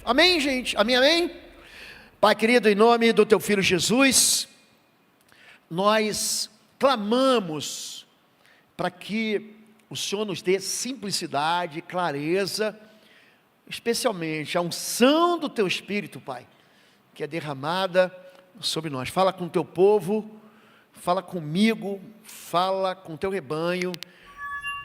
Amém, gente? Amém, amém? Pai querido, em nome do Teu Filho Jesus, nós clamamos para que o Senhor nos dê simplicidade, clareza, especialmente a unção do Teu Espírito, Pai, que é derramada sobre nós. Fala com o Teu povo, fala comigo, fala com o Teu rebanho,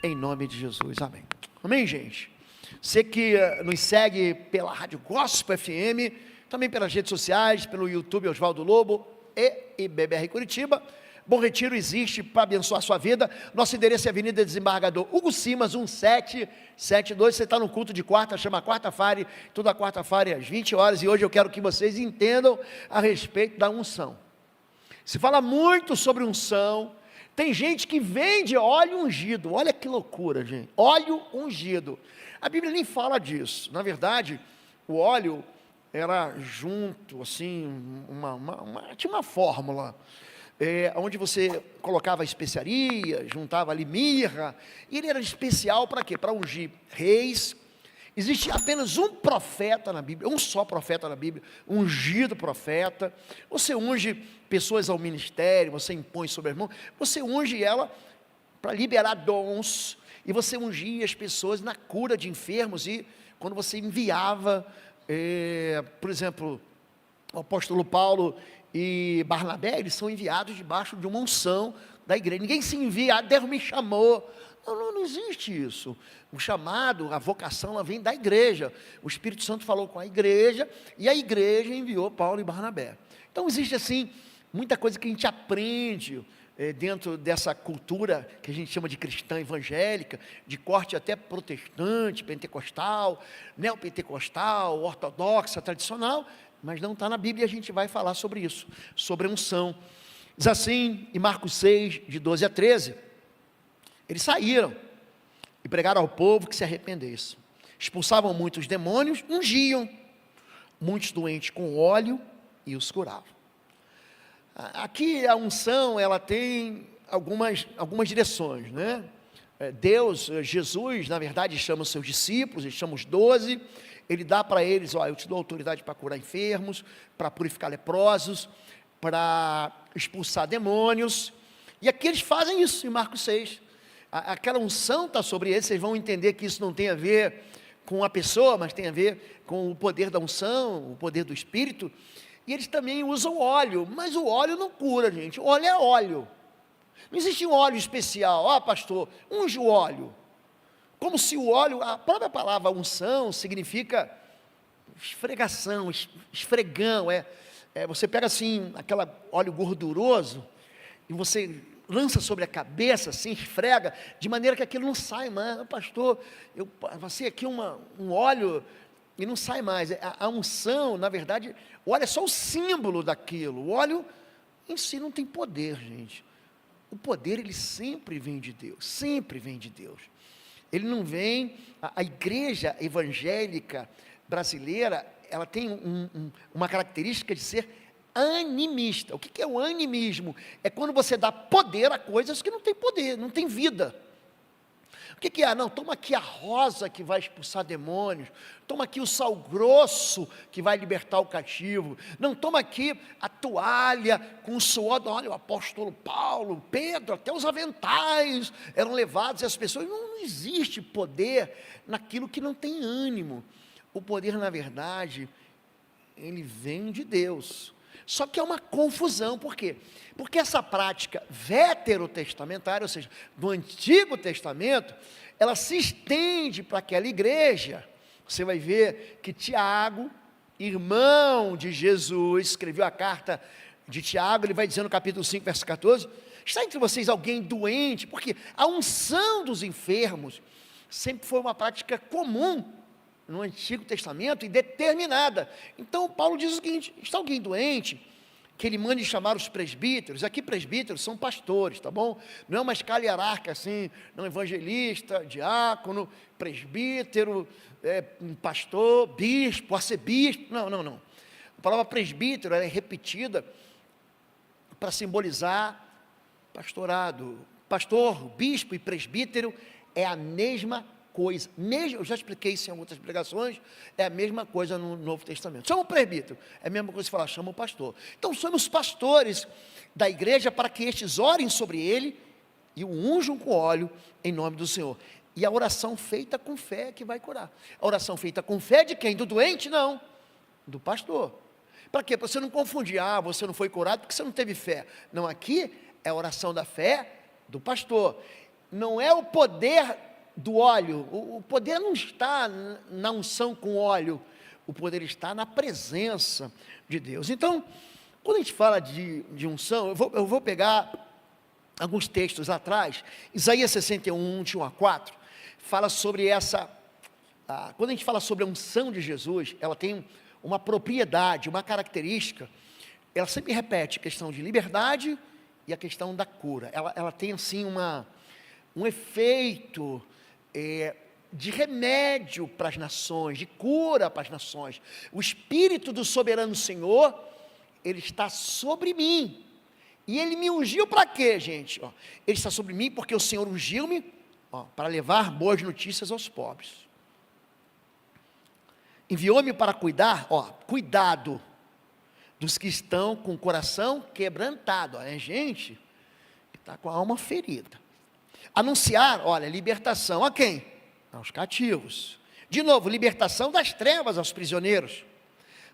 em nome de Jesus, amém. Amém, gente? Você que nos segue pela Rádio Gospel FM, também pelas redes sociais, pelo YouTube Oswaldo Lobo e IBBR Curitiba. Bom Retiro existe para abençoar a sua vida. Nosso endereço é Avenida Desembargador Hugo Simas, 1772. Você está no culto de quarta, chama quarta-feira, toda quarta-feira às 20 horas. E hoje eu quero que vocês entendam a respeito da unção. Se fala muito sobre unção. Tem gente que vende óleo ungido. Olha que loucura, gente. Óleo ungido. A Bíblia nem fala disso. Na verdade, o óleo era junto, assim, tinha uma fórmula, onde você colocava especiaria, juntava ali mirra, e ele era especial para quê? Para ungir reis. Existe apenas um profeta na Bíblia, um só profeta na Bíblia, ungido profeta. Você unge pessoas ao ministério, você impõe sobre as mãos, você unge ela para liberar dons, e você ungia as pessoas na cura de enfermos, e quando você enviava, por exemplo, o apóstolo Paulo e Barnabé, eles são enviados debaixo de uma unção da igreja. Ninguém se envia, Deus me chamou. Não existe isso. O chamado, a vocação, ela vem da igreja. O Espírito Santo falou com a igreja, e a igreja enviou Paulo e Barnabé. Então existe assim, muita coisa que a gente aprende dentro dessa cultura que a gente chama de cristã evangélica, de corte até protestante, pentecostal, neopentecostal, ortodoxa, tradicional, mas não está na Bíblia, e a gente vai falar sobre isso, sobre a unção. Diz assim, em Marcos 6, de 12 a 13, eles saíram e pregaram ao povo que se arrependesse. Expulsavam muitos demônios, ungiam muitos doentes com óleo e os curavam. Aqui a unção, ela tem algumas direções, né? Deus, Jesus, na verdade, chama os seus discípulos, ele chama os 12, ele dá para eles, eu te dou autoridade para curar enfermos, para purificar leprosos, para expulsar demônios, e aqui eles fazem isso em Marcos 6, aquela unção está sobre eles. Vocês vão entender que isso não tem a ver com a pessoa, mas tem a ver com o poder da unção, o poder do Espírito, e eles também usam óleo, mas o óleo não cura, gente, o óleo é óleo, não existe um óleo especial, pastor, unge o óleo, como se o óleo, a própria palavra unção significa esfregação, esfregão, você pega assim, aquele óleo gorduroso, e você lança sobre a cabeça, assim, esfrega, de maneira que aquilo não sai mais. Pastor, eu passei aqui um óleo, e não sai mais. A unção, na verdade, o óleo é só o símbolo daquilo, o óleo em si não tem poder, gente. O poder, ele sempre vem de Deus, sempre vem de Deus. Ele não vem, a igreja evangélica brasileira, ela tem uma característica de ser animista. O que é o animismo? É quando você dá poder a coisas que não têm poder, não têm vida. O que é? Não, toma aqui a rosa que vai expulsar demônios, toma aqui o sal grosso que vai libertar o cativo, não, toma aqui a toalha com o suor, olha, o apóstolo Paulo, Pedro, até os aventais eram levados, e as pessoas, não existe poder naquilo que não tem ânimo. O poder, na verdade, ele vem de Deus. Só que é uma confusão, por quê? Porque essa prática veterotestamentária, ou seja, do Antigo Testamento, ela se estende para aquela igreja. Você vai ver que Tiago, irmão de Jesus, escreveu a carta de Tiago, ele vai dizer no capítulo 5, verso 14, está entre vocês alguém doente? Porque a unção dos enfermos sempre foi uma prática comum no Antigo Testamento e determinada. Então Paulo diz o seguinte: está alguém doente, que ele mande chamar os presbíteros. Aqui presbíteros são pastores, tá bom? Não é uma escala hierárquica assim, não, evangelista, diácono, presbítero, um pastor, bispo, arcebispo, não. A palavra presbítero é repetida para simbolizar pastorado. Pastor, bispo e presbítero é a mesma coisa, mesmo, eu já expliquei isso em outras pregações, é a mesma coisa no Novo Testamento. Chama o presbítero, é a mesma coisa que falar, chama o pastor. Então somos pastores da igreja para que estes orem sobre ele e o unjam com óleo em nome do Senhor. E a oração feita com fé é que vai curar. A oração feita com fé de quem? Do doente? Não, do pastor. Para quê? Para você não confundir, você não foi curado porque você não teve fé. Não, aqui é a oração da fé do pastor. Não é o poder do óleo, o poder não está na unção com óleo, o poder está na presença de Deus. Então, quando a gente fala de unção, eu vou pegar alguns textos atrás, Isaías 61, 1 a 4, fala sobre quando a gente fala sobre a unção de Jesus, ela tem uma propriedade, uma característica, ela sempre repete a questão de liberdade e a questão da cura. Ela tem assim um efeito de remédio para as nações, de cura para as nações. O Espírito do soberano Senhor, ele está sobre mim, e ele me ungiu para quê, gente? Ele está sobre mim porque o Senhor ungiu-me para levar boas notícias aos pobres. Enviou-me para cuidado dos que estão com o coração quebrantado. É gente que está com a alma ferida. Anunciar, libertação a quem? Aos cativos. De novo, libertação das trevas aos prisioneiros,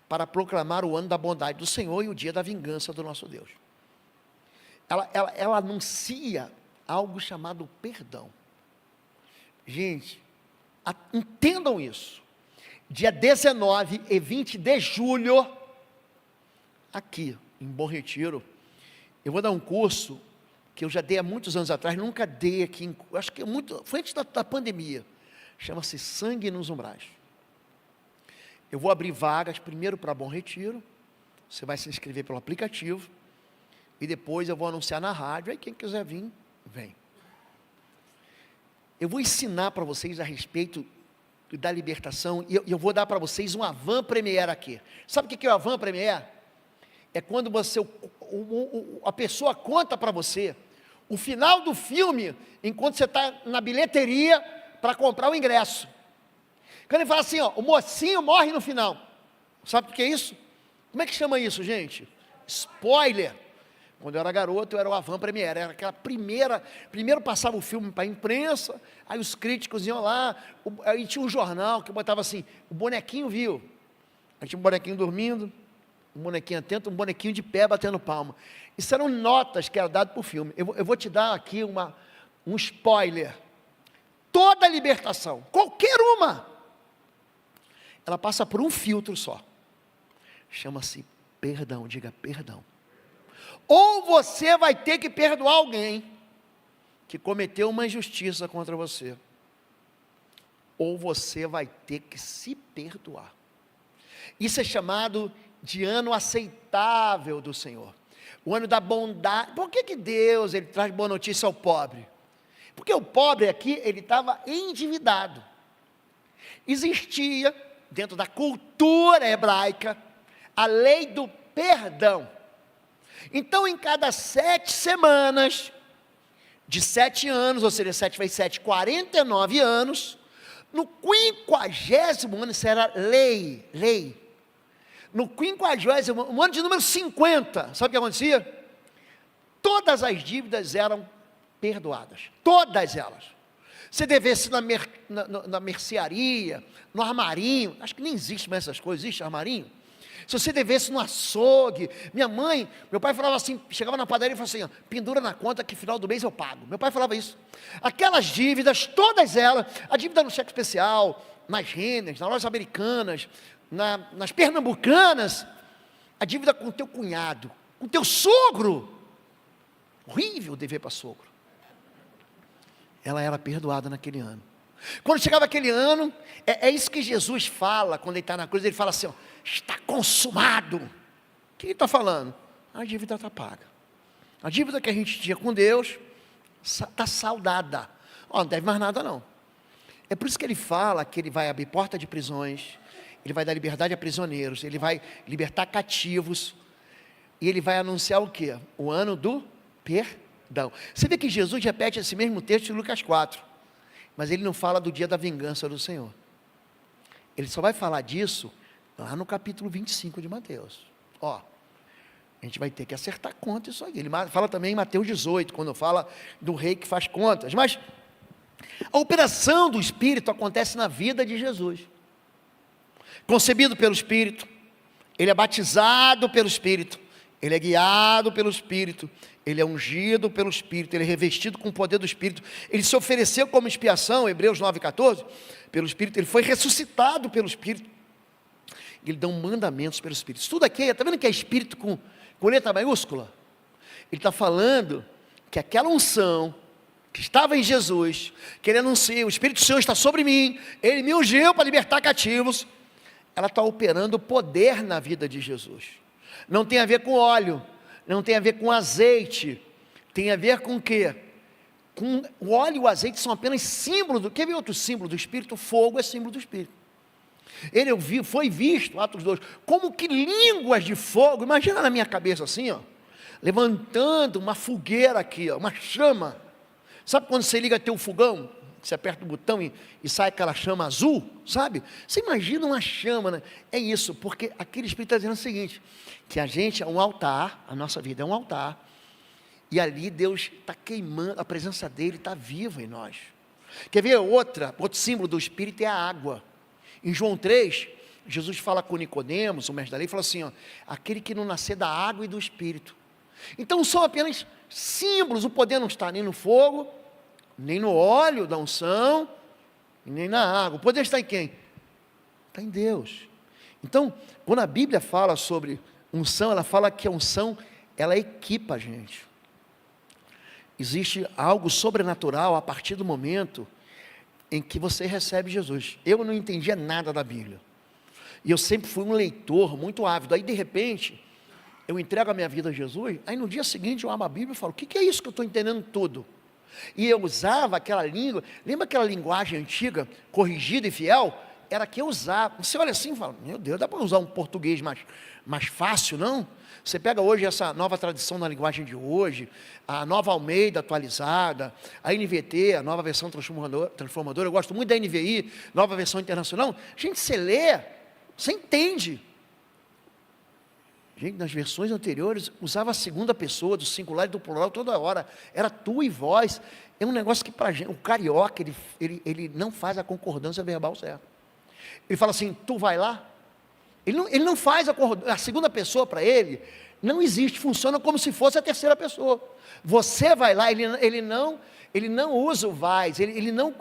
para proclamar o ano da bondade do Senhor e o dia da vingança do nosso Deus. Ela anuncia algo chamado perdão. Gente, entendam isso. Dia 19 e 20 de julho, aqui em Bom Retiro, eu vou dar um curso que eu já dei há muitos anos atrás, nunca dei aqui, acho que foi antes da pandemia, chama-se Sangue nos Umbrais. Eu vou abrir vagas primeiro para Bom Retiro, você vai se inscrever pelo aplicativo, e depois eu vou anunciar na rádio, aí quem quiser vir, vem. Eu vou ensinar para vocês a respeito da libertação, e eu vou dar para vocês um avant-première aqui. Sabe o que é o avant-première? É quando a pessoa conta para você o final do filme, enquanto você está na bilheteria para comprar o ingresso. Quando ele fala assim, o mocinho morre no final. Sabe o que é isso? Como é que chama isso, gente? Spoiler. Quando eu era garoto, eu era o avant-première, era aquela primeiro passava o filme para a imprensa, aí os críticos iam lá, aí tinha um jornal que botava assim, o bonequinho viu, aí tinha um bonequinho dormindo, um bonequinho atento, um bonequinho de pé batendo palma. Isso eram notas que eram dadas para o filme. Eu vou te dar aqui um spoiler. Toda libertação, qualquer uma, ela passa por um filtro só, chama-se perdão, diga perdão. Ou você vai ter que perdoar alguém que cometeu uma injustiça contra você, ou você vai ter que se perdoar. Isso é chamado de ano aceitável do Senhor, o ano da bondade. Por que Deus ele traz boa notícia ao pobre? Porque o pobre aqui, ele estava endividado. Existia, dentro da cultura hebraica, a lei do perdão. Então, em cada 7 semanas, de 7 anos, ou seja, 7 vezes 7, 49 anos, no 50º ano, isso era lei. No 50º, no ano de número 50, sabe o que acontecia? Todas as dívidas eram perdoadas, todas elas. Você devesse na mercearia, no armarinho, acho que nem existe mais essas coisas, existe armarinho? Se você devesse no açougue, meu pai falava assim, chegava na padaria e falava assim, pendura na conta que final do mês eu pago. Meu pai falava isso. Aquelas dívidas, todas elas, a dívida no cheque especial, nas rendas, nas lojas americanas, nas pernambucanas, a dívida com o teu cunhado, com o teu sogro, horrível dever para sogro, ela era perdoada naquele ano. Quando chegava aquele ano, é isso que Jesus fala, quando ele está na cruz, ele fala assim, está consumado. O que ele está falando? A dívida está paga. A dívida que a gente tinha com Deus, está saldada. Não deve mais nada não. É por isso que ele fala que ele vai abrir porta de prisões, ele vai dar liberdade a prisioneiros, ele vai libertar cativos, e ele vai anunciar o quê? O ano do perdão. Você vê que Jesus repete esse mesmo texto em Lucas 4. mas ele não fala do dia da vingança do Senhor. Ele só vai falar disso lá no capítulo 25 de Mateus. Ó, a gente vai ter que acertar conta isso aí. Ele fala também em Mateus 18, quando fala do rei que faz contas. Mas a operação do Espírito acontece na vida de Jesus. Concebido pelo Espírito, ele é batizado pelo Espírito, ele é guiado pelo Espírito, ele é ungido pelo Espírito, ele é revestido com o poder do Espírito, ele se ofereceu como expiação, Hebreus 9,14, pelo Espírito, ele foi ressuscitado pelo Espírito, ele dá mandamentos pelo Espírito. Isso tudo aqui, está vendo que é Espírito com letra maiúscula? Ele está falando que aquela unção que estava em Jesus, que ele anuncia, o Espírito do Senhor está sobre mim, ele me ungiu para libertar cativos, ela está operando poder na vida de Jesus. Não tem a ver com óleo, não tem a ver com azeite, tem a ver com o quê? Com o óleo e o azeite são apenas símbolos do, quer ver outro símbolo do Espírito? O fogo é símbolo do Espírito. Ele foi visto, Atos 2, como que línguas de fogo, imagina na minha cabeça assim, ó, levantando uma fogueira aqui, ó, uma chama. Sabe quando você liga teu fogão, você aperta o botão e sai aquela chama azul, sabe? Você imagina uma chama, né? É isso, porque aquele Espírito está dizendo o seguinte, que a gente é um altar, a nossa vida é um altar, e ali Deus está queimando, a presença dele está viva em nós. Quer ver outro símbolo do Espírito é a água. Em João 3, Jesus fala com Nicodemos, o mestre da lei, fala assim, ó, aquele que não nascer da água e do Espírito. Então são apenas símbolos, o poder não está nem no fogo, nem no óleo da unção, nem na água. O poder está em quem? Está em Deus. Então, quando a Bíblia fala sobre unção, ela fala que a unção, ela equipa a gente. Existe algo sobrenatural a partir do momento em que você recebe Jesus. Eu não entendia nada da Bíblia, e eu sempre fui um leitor muito ávido, aí de repente, eu entrego a minha vida a Jesus, aí no dia seguinte eu abro a Bíblia e falo, o que é isso que eu estou entendendo tudo? E eu usava aquela língua, lembra aquela linguagem antiga, corrigida e fiel? Era a que eu usava. Você olha assim e fala, meu Deus, dá para usar um português mais fácil, não? Você pega hoje essa nova tradição na linguagem de hoje, a nova Almeida atualizada, a NVT, a nova versão transformadora, eu gosto muito da NVI, nova versão internacional. Gente, você lê, você entende. Gente, nas versões anteriores, usava a segunda pessoa, do singular e do plural toda hora, era tu e vós. É um negócio que para gente, o carioca, ele não faz a concordância verbal certa. Ele fala assim, tu vai lá? Ele não faz a segunda pessoa para ele, não existe, funciona como se fosse a terceira pessoa. Você vai lá, ele não usa o vais, ele não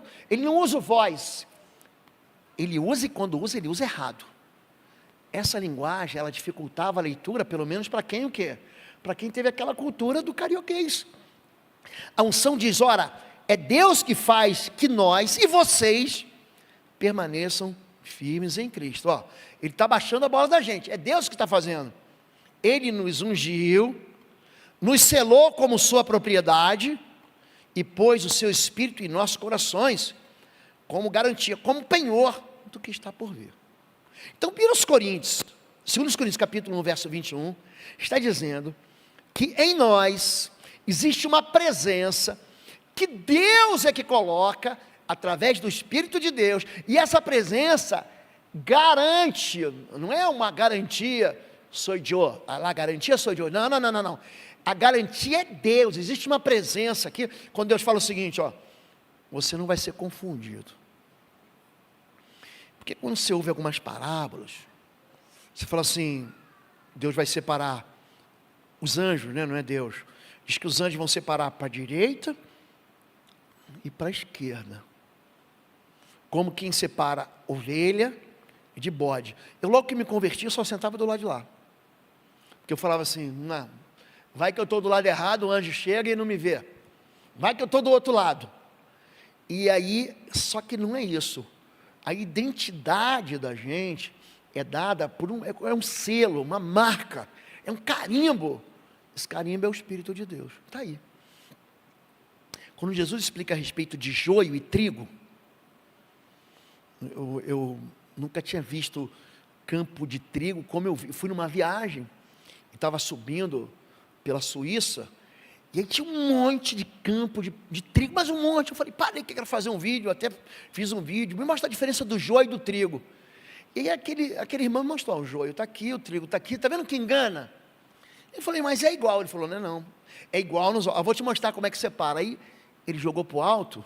usa o vós. Ele usa, e quando usa, ele usa errado. Essa linguagem, ela dificultava a leitura, pelo menos para quem o quê? Para quem teve aquela cultura do carioquês. A unção diz, ora, é Deus que faz que nós e vocês permaneçam firmes em Cristo. Ó, ele está baixando a bola da gente, é Deus que está fazendo. Ele nos ungiu, nos selou como sua propriedade, e pôs o seu Espírito em nossos corações, como garantia, como penhor do que está por vir. Então, 2 Coríntios capítulo 1, verso 21, está dizendo que em nós existe uma presença que Deus é que coloca através do Espírito de Deus, e essa presença garante, não é uma garantia, sou eu, a garantia sou eu, não, a garantia é Deus, existe uma presença aqui, quando Deus fala o seguinte, ó, você não vai ser confundido, porque quando você ouve algumas parábolas, você fala assim, Deus vai separar os anjos, né? Não é Deus, diz que os anjos vão separar para a direita e para a esquerda, como quem separa ovelha de bode. Eu logo que me converti, eu só sentava do lado de lá, porque eu falava assim, não, vai que eu estou do lado errado, o anjo chega e não me vê, vai que eu estou do outro lado, e aí, só que não é isso, a identidade da gente é dada por um selo, uma marca, é um carimbo, esse carimbo é o Espírito de Deus, está aí. Quando Jesus explica a respeito de joio e trigo, eu nunca tinha visto campo de trigo como eu vi. Eu fui numa viagem, e estava subindo pela Suíça, E aí tinha um monte de campo de trigo, mas um monte. Eu falei, parei que eu quero fazer um vídeo, eu até fiz um vídeo, me mostra a diferença do joio e do trigo. E aí aquele irmão me mostrou, o joio está aqui, o trigo está aqui, está vendo que engana? Eu falei, mas é igual. Ele falou, não, é igual, eu vou te mostrar como é que separa. Aí ele jogou para o alto,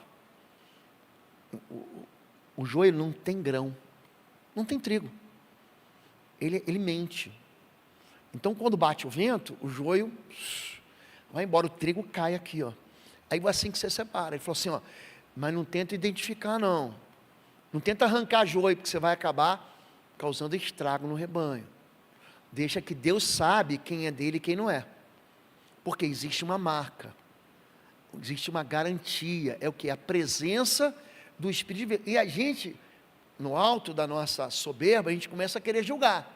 o joio não tem grão, não tem trigo, ele mente. Então quando bate o vento, o joio vai embora, o trigo cai aqui, ó. Aí é assim que você separa. Ele falou assim, ó, mas não tenta identificar não tenta arrancar joio, porque você vai acabar causando estrago no rebanho. Deixa que Deus sabe quem é dele e quem não é, porque existe uma marca, existe uma garantia, é o que? A presença do Espírito de Deus. E a gente, no alto da nossa soberba, a gente começa a querer julgar.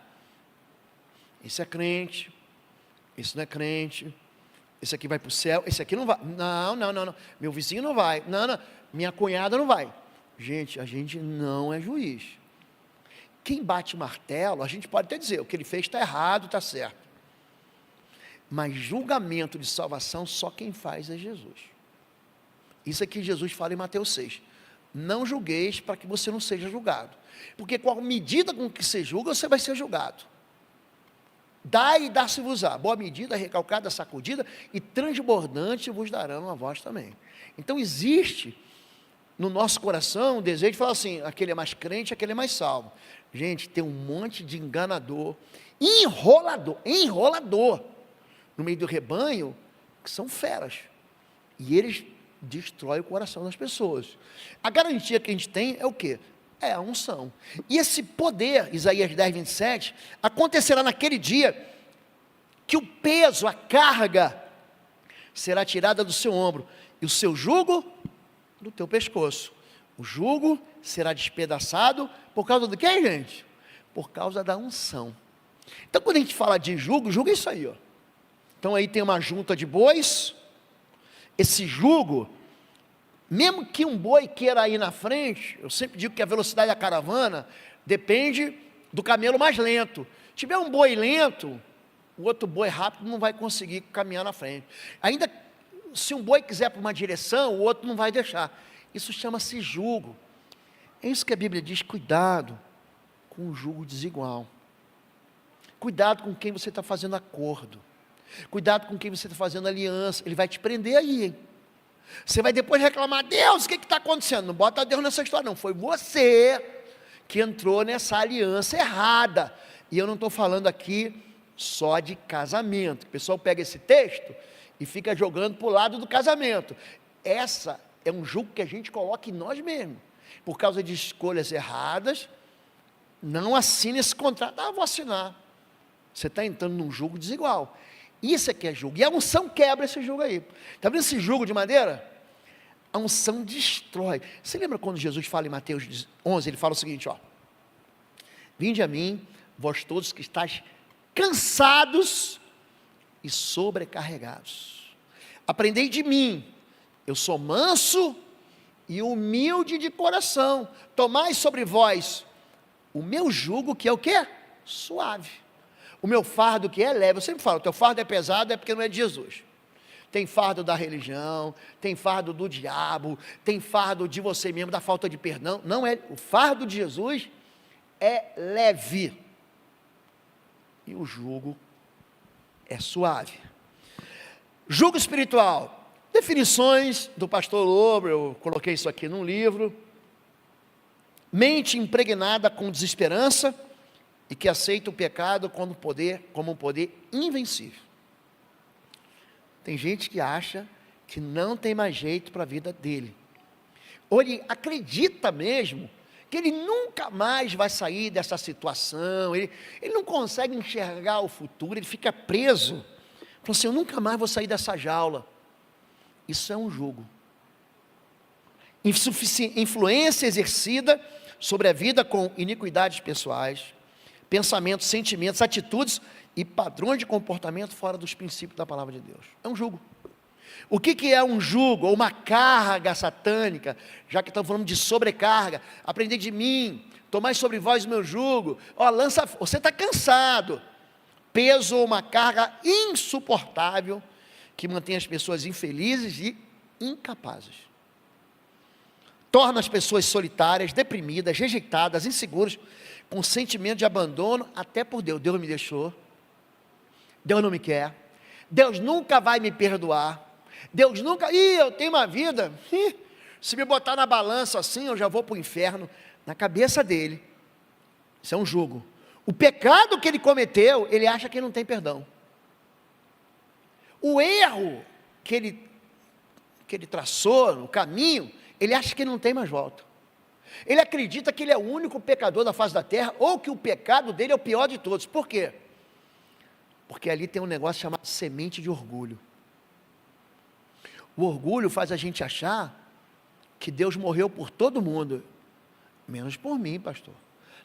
Esse é crente, esse não é crente, esse aqui vai para o céu, esse aqui não vai, não, meu vizinho não vai, não, minha cunhada não vai. Gente, a gente não é juiz. Quem bate o martelo, a gente pode até dizer, o que ele fez está errado, está certo. Mas julgamento de salvação, só quem faz é Jesus. Isso é que Jesus fala em Mateus 6. Não julgueis para que você não seja julgado. Porque com a medida com que você julga, você vai ser julgado. Dai e dá-se-vos-á. Boa medida, recalcada, sacudida e transbordante vos darão a vós também. Então existe no nosso coração o desejo de falar assim, aquele é mais crente, aquele é mais salvo. Gente, tem um monte de enganador, enrolador, no meio do rebanho, que são feras. E eles destroem o coração das pessoas. A garantia que a gente tem é o quê? É a unção. E esse poder, Isaías 10, 27, acontecerá naquele dia, que o peso, a carga, será tirada do seu ombro, e o seu jugo do teu pescoço. O jugo será despedaçado, por causa do que, gente? Por causa da unção. Então quando a gente fala de jugo é isso aí, ó. Então aí tem uma junta de bois, esse jugo, mesmo que um boi queira ir na frente, eu sempre digo que a velocidade da caravana depende do camelo mais lento. Se tiver um boi lento, o outro boi rápido não vai conseguir caminhar na frente. Ainda se um boi quiser para uma direção, o outro não vai deixar. Isso chama-se jugo. É isso que a Bíblia diz, cuidado com o jugo desigual. Cuidado com quem você está fazendo acordo. Cuidado com quem você está fazendo aliança. Ele vai te prender aí, hein? Você vai depois reclamar, Deus, o que está acontecendo? Não bota Deus nessa história não, foi você que entrou nessa aliança errada. E eu não estou falando aqui só de casamento. O pessoal pega esse texto e fica jogando para o lado do casamento. Essa é um jugo que a gente coloca em nós mesmos, por causa de escolhas erradas. Não assine esse contrato. Vou assinar. Você está entrando num jugo desigual. Isso é que é jugo, e a unção quebra esse jugo aí. Está vendo esse jugo de madeira? A unção destrói. Você lembra quando Jesus fala em Mateus 11, ele fala o seguinte, ó: vinde a mim, vós todos que estáis cansados e sobrecarregados, aprendei de mim, eu sou manso e humilde de coração, tomai sobre vós o meu jugo, que é o quê? Suave. O meu fardo que é leve. Eu sempre falo, o teu fardo é pesado, é porque não é de Jesus. Tem fardo da religião, tem fardo do diabo, tem fardo de você mesmo, da falta de perdão. Não é, o fardo de Jesus é leve. E o jugo é suave. Jugo espiritual. Definições do pastor Lobo, eu coloquei isso aqui num livro. Mente impregnada com desesperança, e que aceita o pecado como um poder invencível. Tem gente que acha que não tem mais jeito para a vida dele, ou ele acredita mesmo que ele nunca mais vai sair dessa situação, ele não consegue enxergar o futuro, ele fica preso, fala assim, eu nunca mais vou sair dessa jaula. Isso é um jugo. Influência exercida sobre a vida com iniquidades pessoais, pensamentos, sentimentos, atitudes e padrões de comportamento fora dos princípios da palavra de Deus. É um jugo. O que é um jugo, ou uma carga satânica, já que estamos falando de sobrecarga? Aprendei de mim, tomai sobre vós o meu jugo, você está cansado, peso ou uma carga insuportável, que mantém as pessoas infelizes e incapazes. Torna as pessoas solitárias, deprimidas, rejeitadas, inseguras, com sentimento de abandono, até por Deus. Deus me deixou, Deus não me quer, Deus nunca vai me perdoar, Deus nunca, eu tenho uma vida, se me botar na balança assim, eu já vou para o inferno. Na cabeça dele, isso é um jugo. O pecado que ele cometeu, ele acha que não tem perdão. O erro que ele traçou no caminho, ele acha que não tem mais volta. Ele acredita que ele é o único pecador da face da terra, ou que o pecado dele é o pior de todos. Por quê? Porque ali tem um negócio chamado semente de orgulho. O orgulho faz a gente achar que Deus morreu por todo mundo, menos por mim, pastor.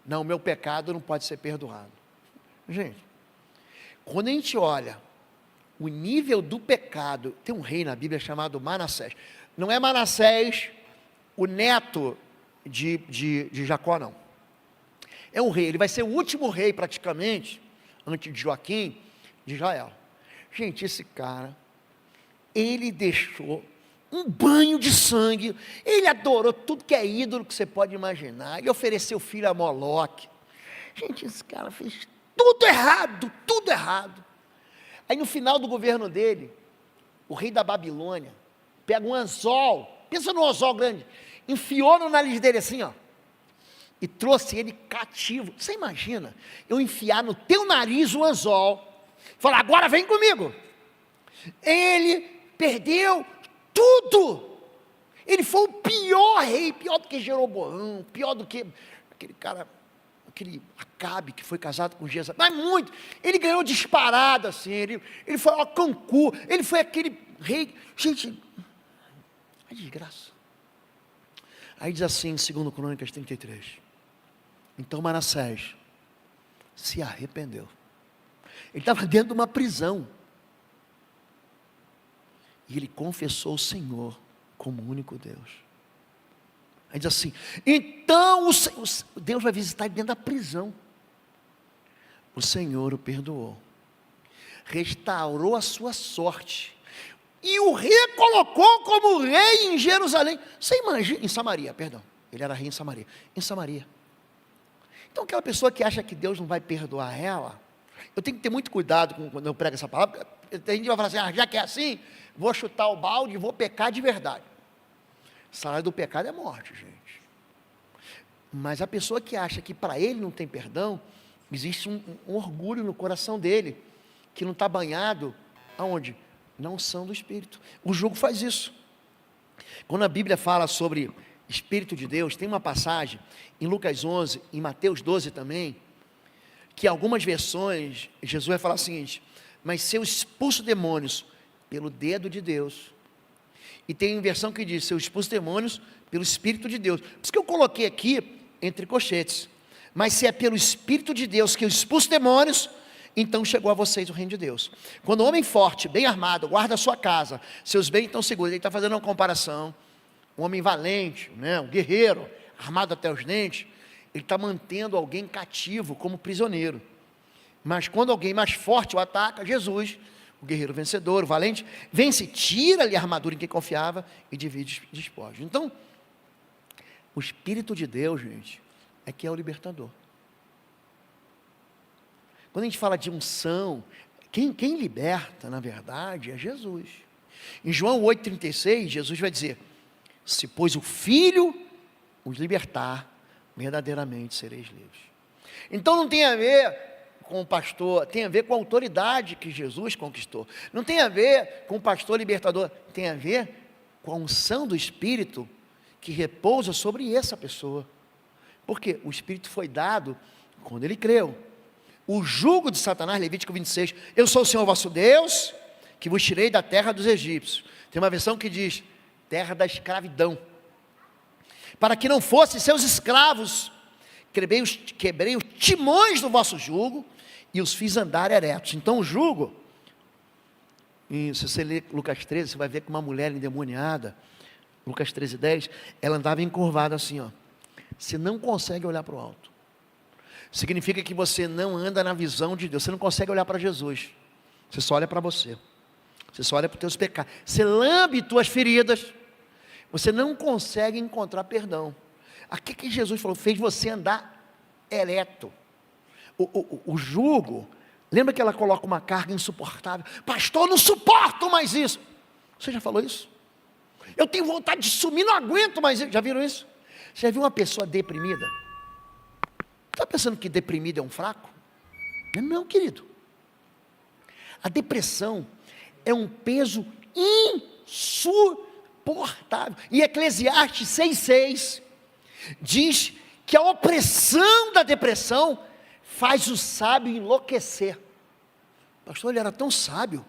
Não, meu pecado não pode ser perdoado. Gente, quando a gente olha o nível do pecado, tem um rei na Bíblia chamado Manassés. Não é Manassés, o neto de Jacó, não. É um rei, ele vai ser o último rei praticamente, antes de Joaquim, de Israel. Gente, esse cara, ele deixou um banho de sangue, ele adorou tudo que é ídolo que você pode imaginar, ele ofereceu filho a Moloque. Gente, esse cara fez tudo errado, tudo errado. Aí no final do governo dele, o rei da Babilônia pega um anzol, pensa num anzol grande, enfiou no nariz dele assim, ó, e trouxe ele cativo. Você imagina, eu enfiar no teu nariz o anzol, falar, agora vem comigo. Ele perdeu tudo. Ele foi o pior rei, pior do que Jeroboão, pior do que aquele cara, aquele Acabe que foi casado com Jezabel, mas muito. Ele ganhou disparado assim, ele foi a Cancu, ele foi aquele rei. Gente, é desgraça. Aí diz assim em 2 Crônicas 33, então Manassés se arrependeu. Ele estava dentro de uma prisão, e ele confessou o Senhor como o único Deus. Aí diz assim, então Deus vai visitar ele dentro da prisão. O Senhor o perdoou, restaurou a sua sorte, e o recolocou como rei em Jerusalém. Você imagina, em Samaria, perdão, ele era rei em Samaria. Em Samaria. Então aquela pessoa que acha que Deus não vai perdoar ela, eu tenho que ter muito cuidado quando eu prego essa palavra. Tem gente que vai falar assim, já que é assim, vou chutar o balde e vou pecar de verdade. O salário do pecado é morte, gente. Mas a pessoa que acha que para ele não tem perdão, existe um orgulho no coração dele, que não está banhado, aonde? Na unção do Espírito. O jugo faz isso. Quando a Bíblia fala sobre Espírito de Deus, tem uma passagem em Lucas 11, em Mateus 12 também, que em algumas versões, Jesus vai falar o seguinte, mas se eu expulso demônios pelo dedo de Deus, e tem versão que diz, se eu expulso demônios pelo Espírito de Deus, por isso que eu coloquei aqui, entre colchetes, mas se é pelo Espírito de Deus que eu expulso demônios, então chegou a vocês o reino de Deus. Quando o homem forte, bem armado, guarda a sua casa, seus bens estão seguros, ele está fazendo uma comparação, um homem valente, né, um guerreiro, armado até os dentes, ele está mantendo alguém cativo como prisioneiro. Mas quando alguém mais forte o ataca, Jesus, o guerreiro vencedor, o valente, vence, tira-lhe a armadura em que confiava e divide os despojos. Então, o Espírito de Deus, gente, é que é o libertador. Quando a gente fala de unção, quem liberta, na verdade, é Jesus. Em João 8,36, Jesus vai dizer, se pois o Filho os libertar, verdadeiramente sereis livres. Então não tem a ver com o pastor, tem a ver com a autoridade que Jesus conquistou. Não tem a ver com o pastor libertador, tem a ver com a unção do Espírito que repousa sobre essa pessoa. Porque o Espírito foi dado quando ele creu. O jugo de Satanás, Levítico 26, eu sou o Senhor vosso Deus, que vos tirei da terra dos egípcios. Tem uma versão que diz, terra da escravidão. Para que não fossem seus escravos, quebrei os timões do vosso jugo, e os fiz andar eretos. Então o jugo, e se você ler Lucas 13, você vai ver que uma mulher endemoniada, Lucas 13:10, ela andava encurvada assim, ó. Você não consegue olhar para o alto. Significa que você não anda na visão de Deus, você não consegue olhar para Jesus, você só olha para você. Você só olha para os teus pecados. Você lambe tuas feridas. Você não consegue encontrar perdão. Aqui que Jesus falou, fez você andar ereto. O jugo, lembra que ela coloca uma carga insuportável? Pastor, eu não suporto mais isso. Você já falou isso? Eu tenho vontade de sumir, não aguento mais isso. Já viram isso? Você já viu uma pessoa deprimida? Está pensando que deprimido é um fraco? Não, querido. A depressão é um peso insuportável. E Eclesiastes 6,6 diz que a opressão da depressão faz o sábio enlouquecer. Pastor, ele era tão sábio.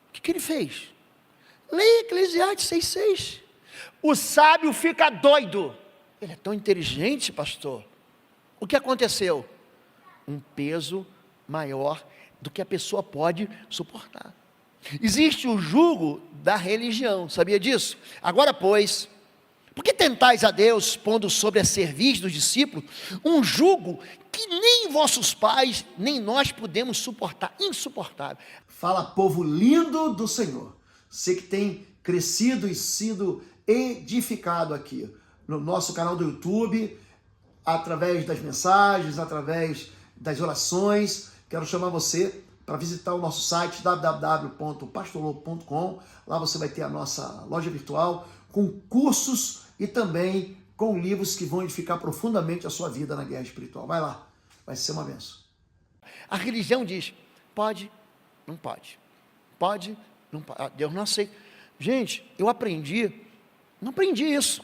O que ele fez? Leia Eclesiastes 6,6. O sábio fica doido. Ele é tão inteligente, pastor. O que aconteceu? Um peso maior do que a pessoa pode suportar. Existe o jugo da religião, sabia disso? Agora, pois, por que tentais a Deus, pondo sobre a cerviz dos discípulos, um jugo que nem vossos pais, nem nós podemos suportar, insuportável? Fala, povo lindo do Senhor, você que tem crescido e sido edificado aqui, no nosso canal do YouTube, através das mensagens, através das orações. Quero chamar você para visitar o nosso site www.pastorlobo.com. Lá você vai ter a nossa loja virtual com cursos e também com livros que vão edificar profundamente a sua vida na guerra espiritual. Vai lá, vai ser uma bênção. A religião diz, pode, não pode. Pode, não pode. Deus não aceita. Gente, eu não aprendi isso.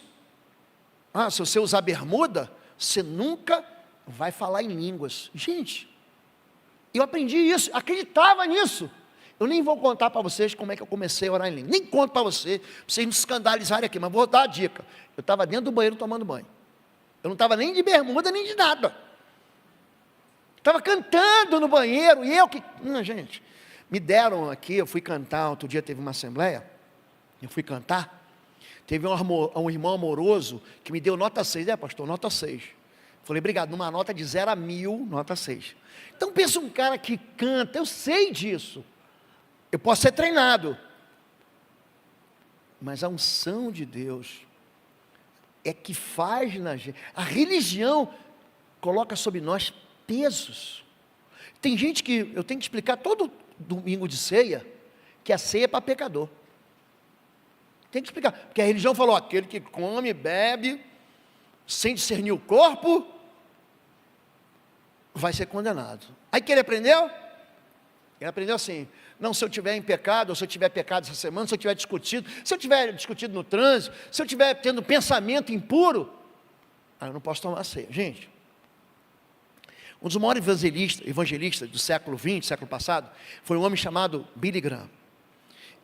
Se você usar bermuda, você nunca vai falar em línguas. Gente, eu aprendi isso, acreditava nisso. Eu nem vou contar para vocês como é que eu comecei a orar em língua. Nem conto para vocês não se escandalizarem aqui, mas vou dar a dica. Eu estava dentro do banheiro tomando banho. Eu não estava nem de bermuda, nem de nada. Estava cantando no banheiro, e eu que... gente, me deram aqui, eu fui cantar, outro dia teve uma assembleia, eu fui cantar, teve um irmão amoroso que me deu nota 6, pastor, nota 6. Falei, obrigado, numa nota de 0 a 1000, nota 6. Então pensa um cara que canta, eu sei disso, eu posso ser treinado, mas a unção de Deus é que faz na gente, a religião coloca sobre nós pesos. Tem gente que, eu tenho que explicar todo domingo de ceia, que a ceia é para pecador. Tem que explicar, porque a religião falou, aquele que come, bebe, sem discernir o corpo, vai ser condenado. Aí que ele aprendeu? Ele aprendeu assim, não, se eu tiver em pecado, ou se eu tiver pecado essa semana, se eu tiver discutido, no trânsito, se eu tiver tendo pensamento impuro, eu não posso tomar ceia. Gente, um dos maiores evangelistas do século XX, século passado, foi um homem chamado Billy Graham.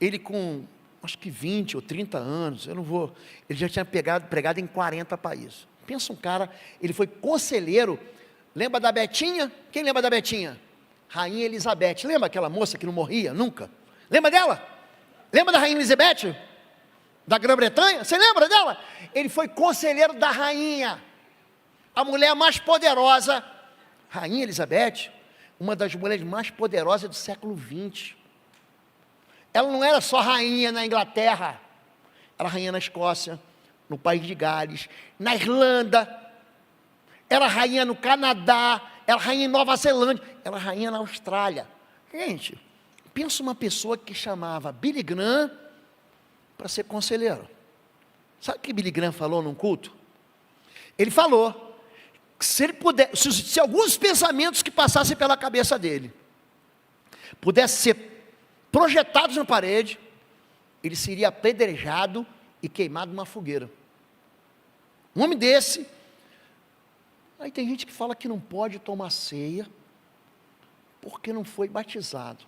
Ele com, acho que 20 ou 30 anos, ele já tinha pregado em 40 países. Pensa um cara, ele foi conselheiro, lembra da Betinha? Quem lembra da Betinha? Rainha Elizabeth, lembra aquela moça que não morria nunca? Lembra dela? Lembra da Rainha Elizabeth? Da Grã-Bretanha? Você lembra dela? Ele foi conselheiro da rainha, a mulher mais poderosa, Rainha Elizabeth, uma das mulheres mais poderosas do século XX. Ela não era só rainha na Inglaterra, era rainha na Escócia, no país de Gales, na Irlanda, era rainha no Canadá, era rainha em Nova Zelândia, era rainha na Austrália. Gente, pensa uma pessoa que chamava Billy Graham para ser conselheiro. Sabe o que Billy Graham falou num culto? Ele falou que se ele puder, se alguns pensamentos que passassem pela cabeça dele pudessem ser projetados na parede, ele seria apedrejado e queimado numa fogueira. Um homem desse. Aí tem gente que fala que não pode tomar ceia porque não foi batizado.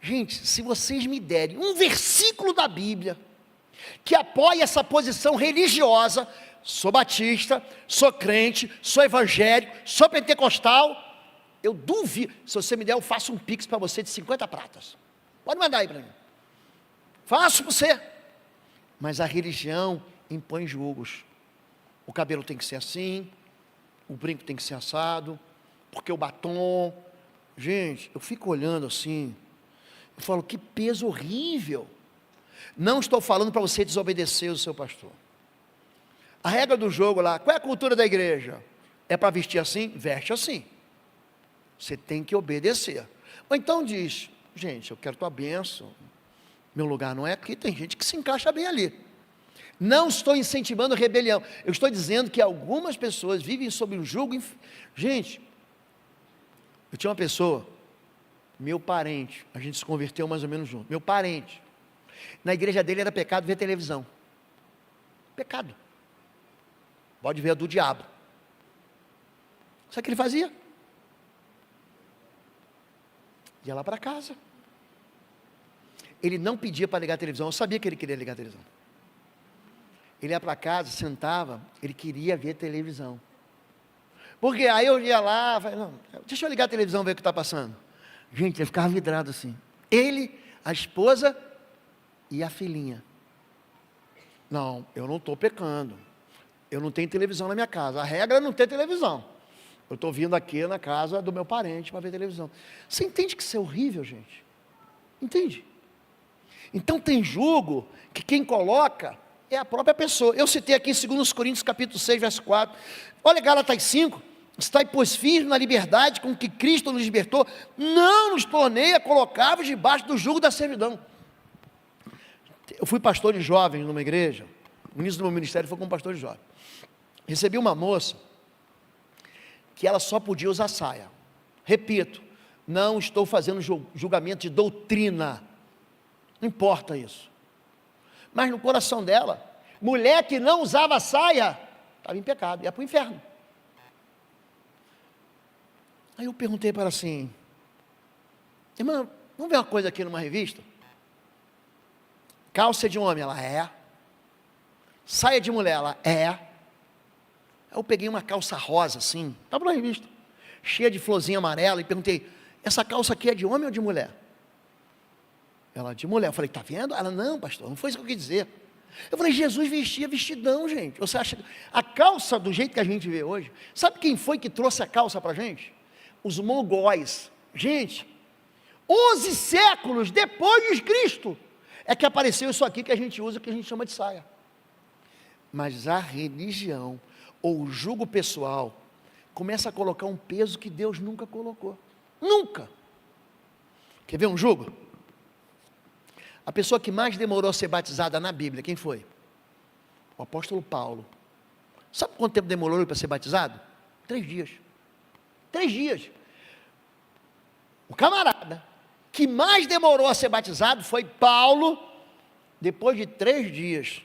Gente, se vocês me derem um versículo da Bíblia que apoia essa posição religiosa, sou batista, sou crente, sou evangélico, sou pentecostal, eu duvido. Se você me der, eu faço um pix para você de 50 pratas. Pode mandar aí para mim. Faço para você. Mas a religião impõe julgos. O cabelo tem que ser assim, o brinco tem que ser assado, porque o batom... Gente, eu fico olhando assim, Eu falo, que peso horrível. Não estou falando para você desobedecer o seu pastor. A regra do jogo lá, qual é a cultura da igreja? É para vestir assim? Veste assim. Você tem que obedecer. Ou então diz, gente, eu quero tua bênção, meu lugar não é aqui, tem gente que se encaixa bem ali. Não estou incentivando rebelião, eu estou dizendo que algumas pessoas vivem sob um jugo. Gente, eu tinha uma pessoa, meu parente, a gente se converteu mais ou menos junto, meu parente, na igreja dele era pecado ver televisão, pecado, pode ver a do diabo. Sabe o que ele fazia? Ia lá para casa, ele não pedia para ligar a televisão, eu sabia que ele queria ligar a televisão, ele ia para casa, sentava, ele queria ver televisão, porque aí eu ia lá, falei, não, deixa eu ligar a televisão, ver o que está passando. Gente, ele ficava vidrado assim, ele, a esposa e a filhinha. Não, eu não estou pecando, eu não tenho televisão na minha casa, a regra é não ter televisão, eu estou vindo aqui na casa do meu parente para ver televisão. Você entende que isso é horrível, gente? Entende? Então tem jugo que quem coloca é a própria pessoa. Eu citei aqui em 2 Coríntios capítulo 6, verso 4. Olha Gálatas 5. Estai, pois, firmes na liberdade com que Cristo nos libertou, não nos tornei a colocar-vos debaixo do jugo da servidão. Eu fui pastor de jovens numa igreja, o início do meu ministério foi como pastor de jovens. Recebi uma moça que ela só podia usar saia. Repito, não estou fazendo julgamento de doutrina, não importa isso. Mas no coração dela, mulher que não usava saia, estava em pecado, ia para o inferno. Aí eu perguntei para ela assim, irmã, vamos ver uma coisa aqui numa revista? Calça de homem, ela é. Saia de mulher, ela é. Aí eu peguei uma calça rosa assim, estava na revista, cheia de florzinha amarela, e perguntei, essa calça aqui é de homem ou de mulher? Ela, de mulher. Eu falei, está vendo? Ela, não pastor, não foi isso que eu quis dizer. Eu falei, Jesus vestia vestidão, gente. Você acha, a calça do jeito que a gente vê hoje, sabe quem foi que trouxe a calça para a gente? Os mongóis. Gente, 11 séculos depois de Cristo, é que apareceu isso aqui que a gente usa, que a gente chama de saia. Mas a religião, ou o jugo pessoal, começa a colocar um peso que Deus nunca colocou. Nunca. Quer ver um jugo? A pessoa que mais demorou a ser batizada na Bíblia, quem foi? O apóstolo Paulo. Sabe quanto tempo demorou para ser batizado? 3 dias. 3 dias. O camarada que mais demorou a ser batizado foi Paulo, depois de 3 dias.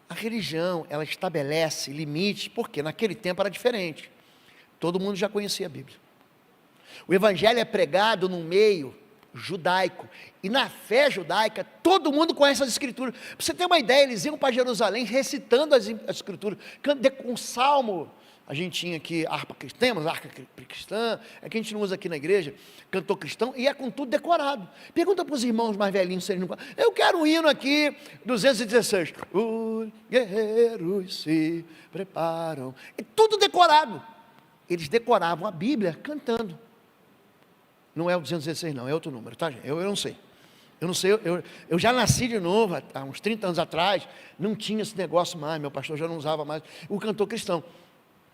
A religião, ela estabelece limite, porque naquele tempo era diferente. Todo mundo já conhecia a Bíblia. O evangelho é pregado no meio judaico, e na fé judaica, todo mundo conhece as escrituras. Para você ter uma ideia, eles iam para Jerusalém recitando as escrituras, com salmo. A gente tinha aqui harpa cristã, temos harpa cristã, é que a gente não usa aqui na igreja, cantor cristão, e é com tudo decorado. Pergunta para os irmãos mais velhinhos se eles não. Eu quero um hino aqui, 216. Os guerreiros se preparam. É tudo decorado. Eles decoravam a Bíblia cantando. Não é o 216 não, é outro número, tá gente? Eu não sei. Eu não sei, eu já nasci de novo, há uns 30 anos atrás, não tinha esse negócio mais, meu pastor já não usava mais o cantor cristão.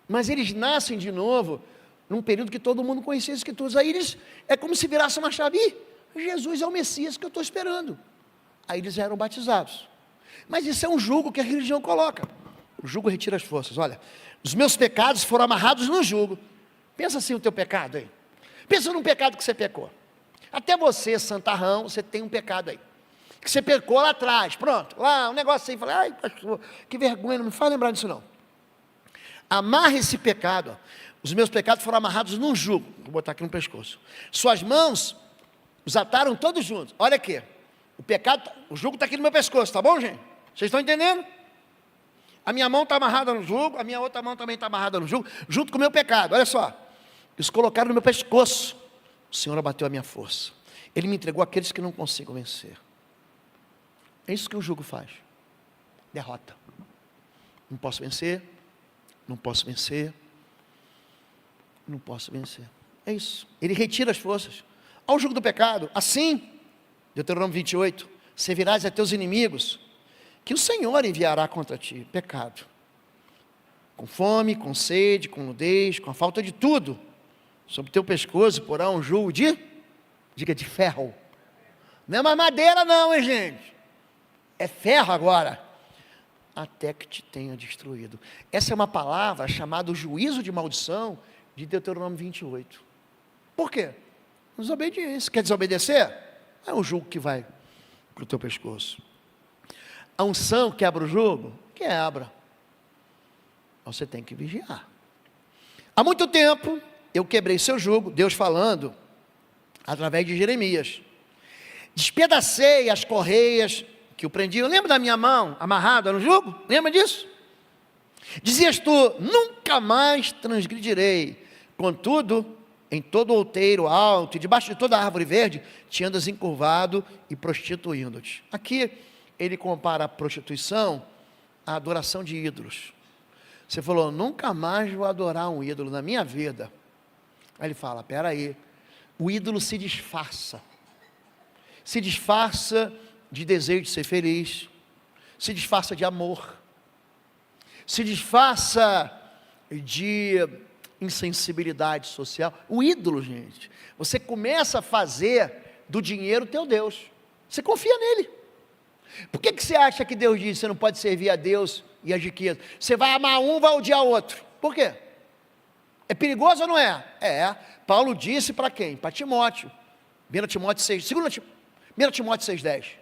Mas eles nascem de novo, num período que todo mundo conhecia as escrituras. Aí eles, é como se virasse uma chave, Jesus é o Messias que eu estou esperando. Aí eles eram batizados. Mas isso é um jugo que a religião coloca. O jugo retira as forças. Olha, os meus pecados foram amarrados no jugo. Pensa assim o teu pecado aí. Pensa num pecado que você pecou. Até você, santarrão, você tem um pecado aí. Que você pecou lá atrás, pronto. Lá, um negócio assim, falei, ai pastor, que vergonha, não me faz lembrar disso não. Amarre esse pecado. Os meus pecados foram amarrados num jugo. Vou botar aqui no pescoço. Suas mãos os ataram todos juntos. Olha aqui. O pecado, o jugo está aqui no meu pescoço, tá bom, gente? Vocês estão entendendo? A minha mão está amarrada no jugo, a minha outra mão também está amarrada no jugo, junto com o meu pecado. Olha só. Eles colocaram no meu pescoço. O Senhor abateu a minha força. Ele me entregou àqueles que não consigo vencer. É isso que o jugo faz. Derrota. Não posso vencer. Não posso vencer. Não posso vencer. É isso. Ele retira as forças. Ao jugo do pecado. Assim, Deuteronômio 28, servirás a teus inimigos, que o Senhor enviará contra ti, pecado, com fome, com sede, com nudez, com a falta de tudo, sobre teu pescoço porá um jugo diga de ferro, não é mais madeira não, hein gente, é ferro agora, até que te tenha destruído. Essa é uma palavra chamada o juízo de maldição, de Deuteronômio 28, por quê? Desobediência, quer desobedecer? É um jugo que vai para o teu pescoço. A unção quebra o jugo? Quebra. Você tem que vigiar. Há muito tempo, eu quebrei seu jugo, Deus falando, através de Jeremias. Despedacei as correias que o prendiam. Lembra da minha mão amarrada no jugo? Lembra disso? Dizias tu, nunca mais transgredirei. Contudo, em todo outeiro alto e debaixo de toda árvore verde, te andas encurvado e prostituindo-te. Aqui, ele compara a prostituição à adoração de ídolos. Você falou, nunca mais vou adorar um ídolo na minha vida. Aí ele fala, peraí, o ídolo se disfarça de desejo de ser feliz, se disfarça de amor, se disfarça de insensibilidade social. O ídolo, gente, você começa a fazer do dinheiro teu Deus, você confia nele. Por que você acha que Deus diz que você não pode servir a Deus e as riquezas? Você vai amar um, vai odiar o outro. Por quê? É perigoso ou não é? É. Paulo disse para quem? Para Timóteo. 1 Timóteo 6,10.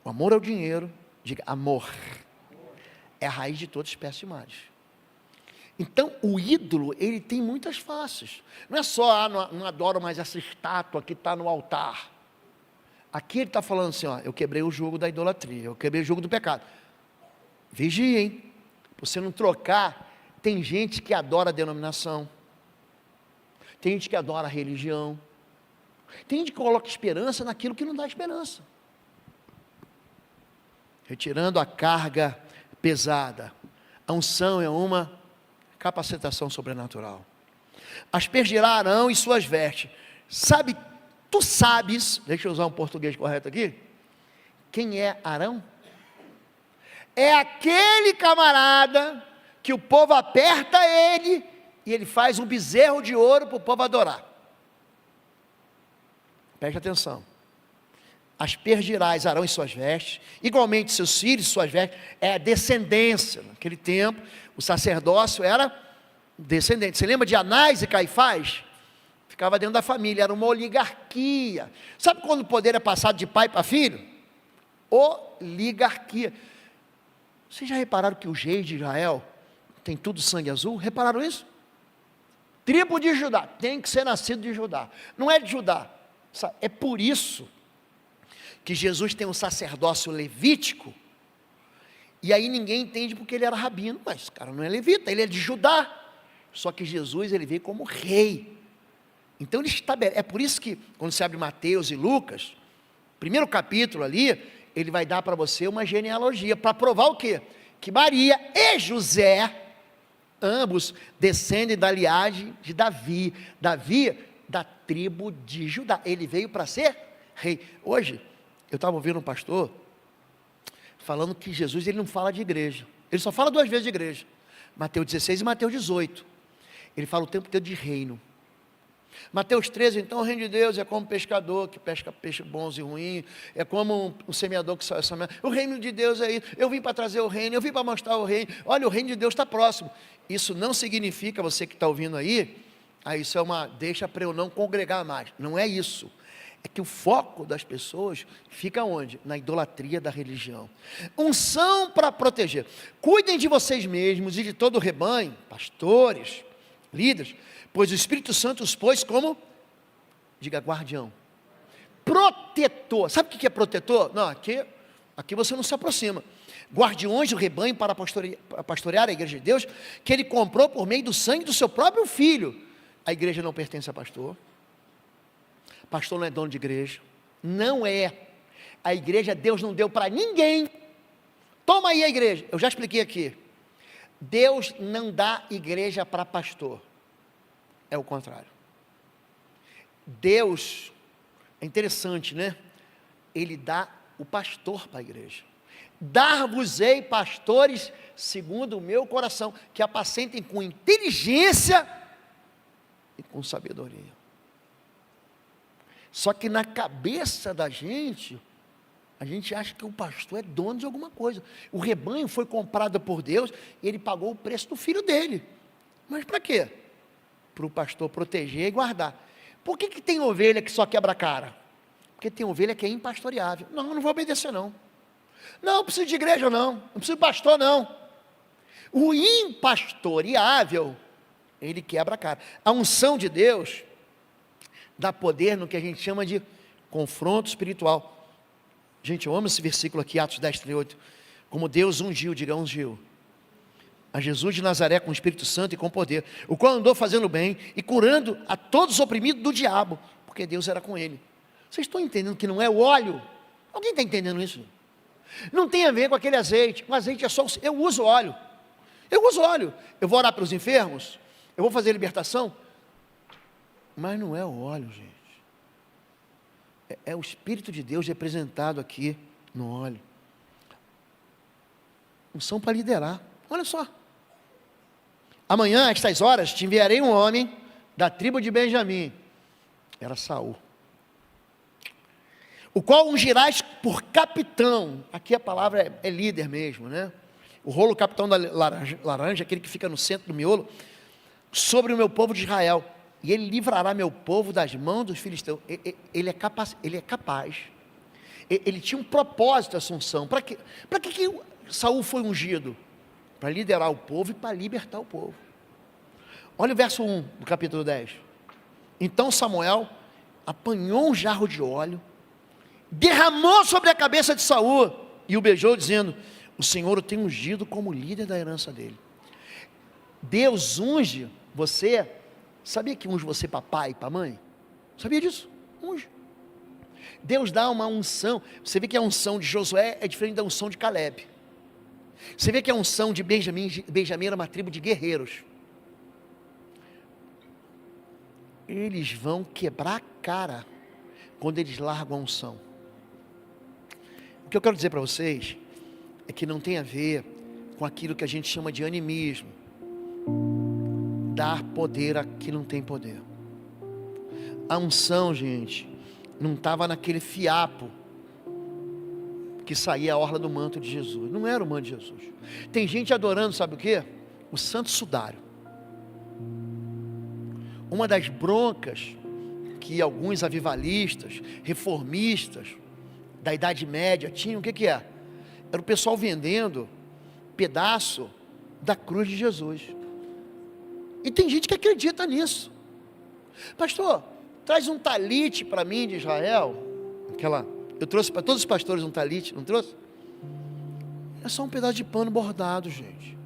O amor ao dinheiro, diga, amor, é a raiz de toda espécie de males. Então, o ídolo, ele tem muitas faces. Não é só, não adoro mais essa estátua que está no altar. Aqui ele está falando assim, ó, eu quebrei o jugo da idolatria, eu quebrei o jugo do pecado. Vigie, hein? Para você não trocar. Tem gente que adora a denominação. Tem gente que adora a religião. Tem gente que coloca esperança naquilo que não dá esperança. Retirando a carga pesada. A unção é uma capacitação sobrenatural. Aspergirá Arão e suas vestes. Tu sabes, deixa eu usar um português correto aqui, quem é Arão? É aquele camarada que o povo aperta ele e ele faz um bezerro de ouro para o povo adorar. Preste atenção. Aspergirás Arão e suas vestes, igualmente seus filhos e suas vestes, é a descendência. Naquele tempo, o sacerdócio era descendente. Você lembra de Anás e Caifás? Ficava dentro da família, era uma oligarquia. Sabe quando o poder é passado de pai para filho? Oligarquia. Vocês já repararam que os reis de Israel tem tudo sangue azul? Repararam isso? Tribo de Judá, tem que ser nascido de Judá. Não é de Judá. É por isso que Jesus tem um sacerdócio levítico, e aí ninguém entende porque ele era rabino, mas o cara não é levita, ele é de Judá, só que Jesus ele veio como rei, então ele estabelece, é por isso que quando você abre Mateus e Lucas, primeiro capítulo ali, ele vai dar para você uma genealogia, para provar o quê? Que Maria e José, ambos descendem da linhagem de Davi, da tribo de Judá, ele veio para ser rei. Hoje, eu estava ouvindo um pastor, falando que Jesus ele não fala de igreja, ele só fala 2 vezes de igreja, Mateus 16 e Mateus 18, ele fala o tempo todo de reino. Mateus 13, então o reino de Deus é como um pescador que pesca peixes bons e ruins, é como um semeador que semeia. O reino de Deus é isso, eu vim para trazer o reino, eu vim para mostrar o reino, olha o reino de Deus está próximo. Isso não significa, você que está ouvindo aí, isso é uma, deixa para eu não congregar mais, não é isso. É que o foco das pessoas fica onde? Na idolatria da religião. Unção para proteger. Cuidem de vocês mesmos e de todo o rebanho, pastores, líderes, pois o Espírito Santo os pôs como, diga, guardião, protetor. Sabe o que é protetor? Não, aqui você não se aproxima. Guardiões do rebanho para pastorear a igreja de Deus, que ele comprou por meio do sangue do seu próprio filho. A igreja não pertence a pastor. Pastor não é dono de igreja, não é. A igreja Deus não deu para ninguém. Toma aí a igreja, eu já expliquei aqui. Deus não dá igreja para pastor, é o contrário. Deus É interessante, né? Ele dá o pastor para a igreja. Dar-vos-ei pastores segundo o meu coração, que apacentem com inteligência e com sabedoria. Só que na cabeça da gente, a gente acha que o pastor é dono de alguma coisa. O rebanho foi comprado por Deus, e ele pagou o preço do filho dele. Mas para quê? Para o pastor proteger e guardar. Por que tem ovelha que só quebra a cara? Porque tem ovelha que é impastoreável. Não, não vou obedecer não. Não preciso de igreja não preciso de pastor não. O impastoreável, ele quebra a cara. A unção de Deus dá poder no que a gente chama de confronto espiritual. Gente, eu amo esse versículo aqui, Atos 10, 38. Como Deus ungiu, diga ungiu, a Jesus de Nazaré com o Espírito Santo e com poder, o qual andou fazendo bem e curando a todos os oprimidos do diabo, porque Deus era com ele. Vocês estão entendendo que não é o óleo? Alguém está entendendo isso? Não tem a ver com aquele azeite. O azeite é só, eu uso óleo. Eu vou orar pelos enfermos, eu vou fazer libertação, mas não é o óleo, gente. É o Espírito de Deus representado aqui no óleo. Unção para liderar. Olha só. Amanhã, às 6 horas, te enviarei um homem da tribo de Benjamim. Era Saul. O qual ungirás por capitão. Aqui a palavra é líder mesmo, né? O rolo capitão da laranja, aquele que fica no centro do miolo, sobre o meu povo de Israel. E ele livrará meu povo das mãos dos filisteus. Ele é capaz. Ele tinha um propósito, essa unção. Para que Saul foi ungido? Para liderar o povo e para libertar o povo. Olha o verso 1 do capítulo 10. Então Samuel apanhou um jarro de óleo, derramou sobre a cabeça de Saul e o beijou, dizendo: o Senhor o tem ungido como líder da herança dele. Deus unge você. Sabia que unge você para pai e para mãe? Sabia disso? Unge. Deus dá uma unção. Você vê que a unção de Josué é diferente da unção de Caleb. Você vê que a unção de Benjamim era uma tribo de guerreiros. Eles vão quebrar a cara quando eles largam a unção. O que eu quero dizer para vocês é que não tem a ver com aquilo que a gente chama de animismo. Dar poder a que não tem poder. A unção, gente, não estava naquele fiapo que saía a orla do manto de Jesus. Não era o manto de Jesus. Tem gente adorando, sabe o quê? O santo sudário. Uma das broncas que alguns avivalistas, reformistas da Idade Média tinham, o que é? Era o pessoal vendendo pedaço da cruz de Jesus. E tem gente que acredita nisso. Pastor, traz um talite para mim de Israel. Eu trouxe para todos os pastores um talite, não trouxe? É só um pedaço de pano bordado, gente.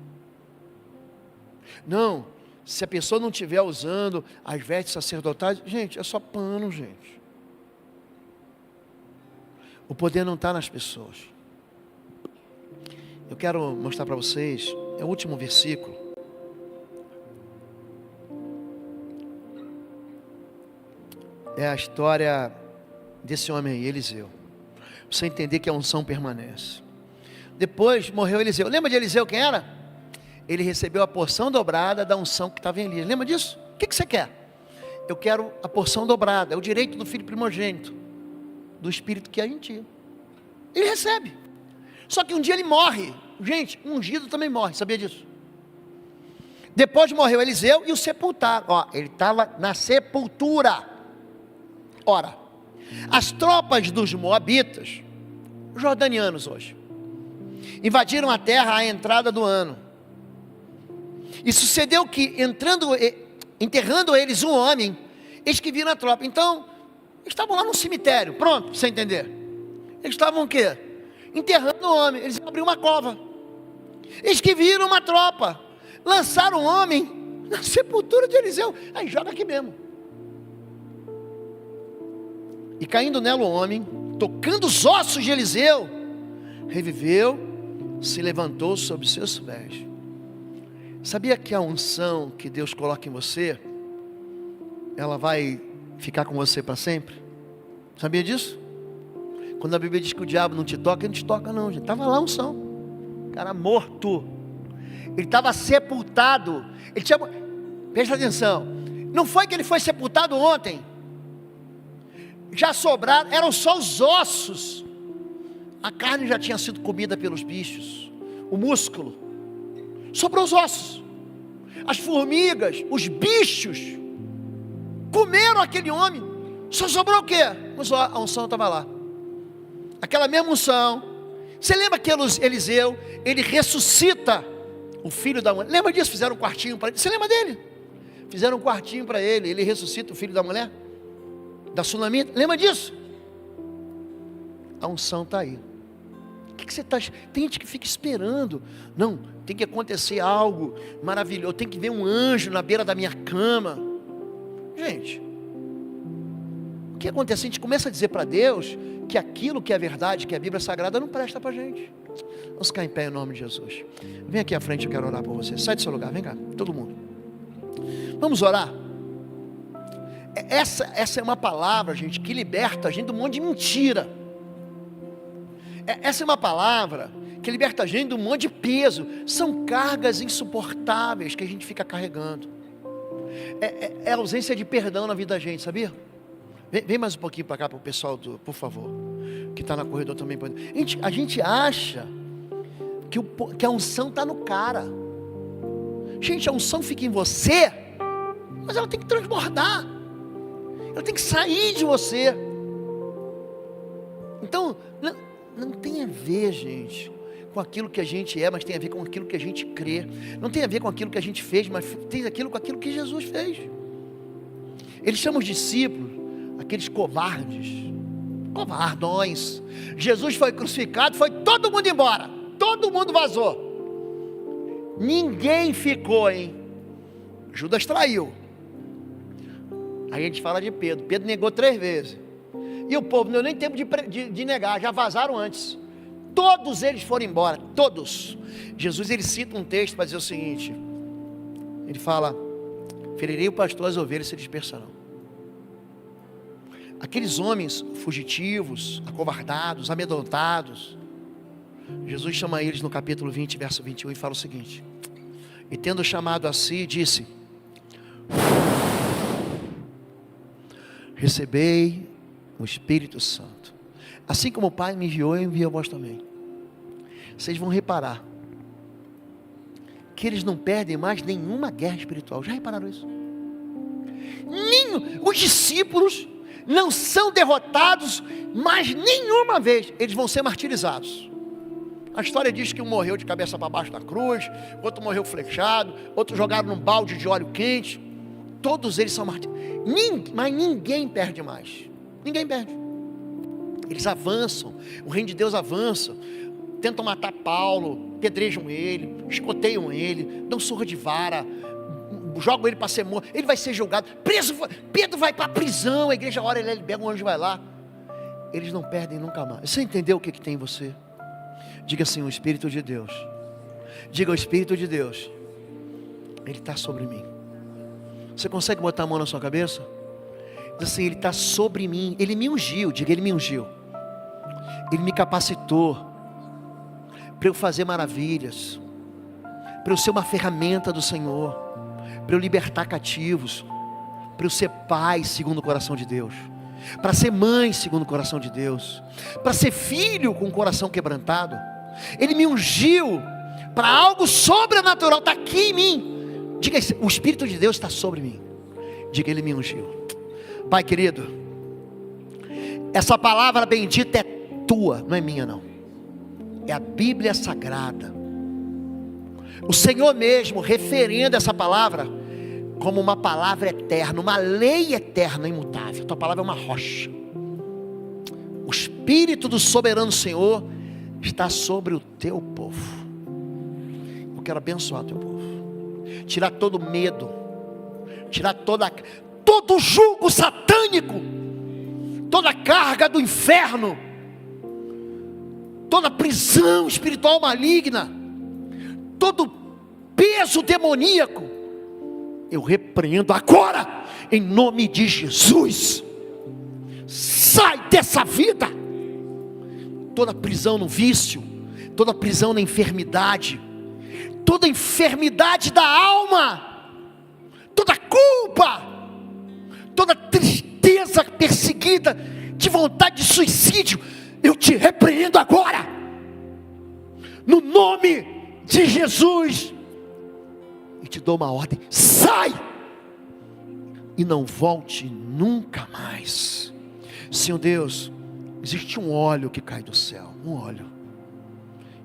Não, se a pessoa não estiver usando as vestes sacerdotais, gente, é só pano, gente. O poder não está nas pessoas. Eu quero mostrar para vocês, é o último versículo. É a história desse homem aí, Eliseu. Para você entender que a unção permanece. Depois morreu Eliseu. Lembra de Eliseu quem era? Ele recebeu a porção dobrada da unção que estava em Elias. Lembra disso? O que você quer? Eu quero a porção dobrada. É o direito do filho primogênito, do Espírito que há em ti. Ele recebe. Só que um dia ele morre. Gente, ungido também morre. Sabia disso? Depois morreu Eliseu e o sepultaram. Ele estava na sepultura. Ora, as tropas dos moabitas, jordanianos hoje, invadiram a terra à entrada do ano. E sucedeu que, enterrando eles um homem, eles que viram a tropa. Então, eles estavam lá no cemitério, pronto, para você entender. Eles estavam o quê? Enterrando o homem. Eles abriram uma cova. Eles que viram uma tropa, lançaram o homem na sepultura de Eliseu. Aí joga aqui mesmo. E caindo nela o homem, tocando os ossos de Eliseu, reviveu, se levantou sobre seus pés. Sabia que a unção que Deus coloca em você, ela vai ficar com você para sempre? Sabia disso? Quando a Bíblia diz que o diabo não te toca, ele não te toca não, gente. Estava lá a unção. Cara morto. Ele estava sepultado. Ele tinha... Presta atenção. Não foi que ele foi sepultado ontem. Já sobraram, eram só os ossos. A carne já tinha sido comida pelos bichos. O músculo. Sobrou os ossos. As formigas, os bichos comeram aquele homem. Só sobrou o quê? A unção estava lá. Aquela mesma unção. Você lembra que Eliseu, ele ressuscita o filho da mulher? Lembra disso? Fizeram um quartinho para ele. Você lembra dele? Fizeram um quartinho para ele. Ele ressuscita o filho da mulher? Da sunamita? Lembra disso? A unção está aí. O que você está... Tem gente que fica esperando. Não, tem que acontecer algo maravilhoso. Tem que ver um anjo na beira da minha cama. Gente, o que acontece? A gente começa a dizer para Deus que aquilo que é verdade, que é a Bíblia Sagrada, não presta para a gente. Vamos ficar em pé em nome de Jesus. Vem aqui à frente, eu quero orar por você. Sai do seu lugar, vem cá, todo mundo. Vamos orar. Essa é uma palavra, gente, que liberta a gente de um monte de mentira. Essa é uma palavra que liberta a gente de um monte de peso. São cargas insuportáveis que a gente fica carregando. É ausência de perdão na vida da gente, sabia? Vem mais um pouquinho para cá, para o pessoal, por favor, que está na corredor também. A gente acha que a unção está no cara. Gente, a unção fica em você, mas ela tem que transbordar. Ela tem que sair de você. Então, não tem a ver, gente, com aquilo que a gente é, mas tem a ver com aquilo que a gente crê. Não tem a ver com aquilo que a gente fez, mas tem aquilo com aquilo que Jesus fez. Ele chama os discípulos aqueles covardões. Jesus foi crucificado, foi todo mundo embora, todo mundo vazou, ninguém ficou, hein? Judas traiu. Aí a gente fala de Pedro. Pedro negou 3 vezes, e o povo não deu nem tempo de negar, já vazaram antes. Todos eles foram embora, todos. Jesus, ele cita um texto para dizer o seguinte, ele fala: ferirei o pastor, as ovelhas se dispersarão. Aqueles homens fugitivos, acovardados, amedrontados, Jesus chama eles no capítulo 20, verso 21, e fala o seguinte: e tendo chamado a si, disse: recebei o Espírito Santo. Assim como o Pai me enviou, eu envio a vós também. Vocês vão reparar que eles não perdem mais nenhuma guerra espiritual. Já repararam isso? Os discípulos não são derrotados mais nenhuma vez. Eles vão ser martirizados. A história diz que um morreu de cabeça para baixo da cruz, outro morreu flechado, outro jogado num balde de óleo quente. Todos eles são martirizados. Mas ninguém perde mais. Ninguém perde. Eles avançam, o reino de Deus avança. Tentam matar Paulo, pedrejam ele, escoteiam ele, dão surra de vara, jogam ele para ser morto. Ele vai ser julgado, preso. Pedro vai para a prisão, a igreja ora, ele libera, um anjo vai lá. Eles não perdem nunca mais. Você entendeu o que tem em você? Diga assim: o Espírito de Deus. Diga: o Espírito de Deus, ele está sobre mim. Você consegue botar a mão na sua cabeça? Diz assim: ele está sobre mim. Ele me ungiu. Diga: ele me ungiu. Ele me capacitou para eu fazer maravilhas, para eu ser uma ferramenta do Senhor, para eu libertar cativos, para eu ser pai segundo o coração de Deus, para ser mãe segundo o coração de Deus, para ser filho com o coração quebrantado. Ele me ungiu para algo sobrenatural. Está aqui em mim. Diga: o Espírito de Deus está sobre mim. Diga: ele me ungiu. Pai querido, essa palavra bendita é tua, não é minha não. É a Bíblia Sagrada. O Senhor mesmo referendo essa palavra como uma palavra eterna, uma lei eterna, imutável. Tua palavra é uma rocha. O Espírito do soberano Senhor está sobre o teu povo. Eu quero abençoar o teu povo, tirar todo medo, tirar todo jugo satânico, toda carga do inferno, toda prisão espiritual maligna, todo peso demoníaco, eu repreendo agora, em nome de Jesus. sai dessa vida. Toda prisão no vício, toda prisão na enfermidade, toda enfermidade da alma, toda culpa, toda tristeza perseguida, de vontade de suicídio, eu te repreendo agora, no nome de Jesus, e te dou uma ordem: sai, e não volte nunca mais. Senhor Deus, existe um óleo que cai do céu, um óleo,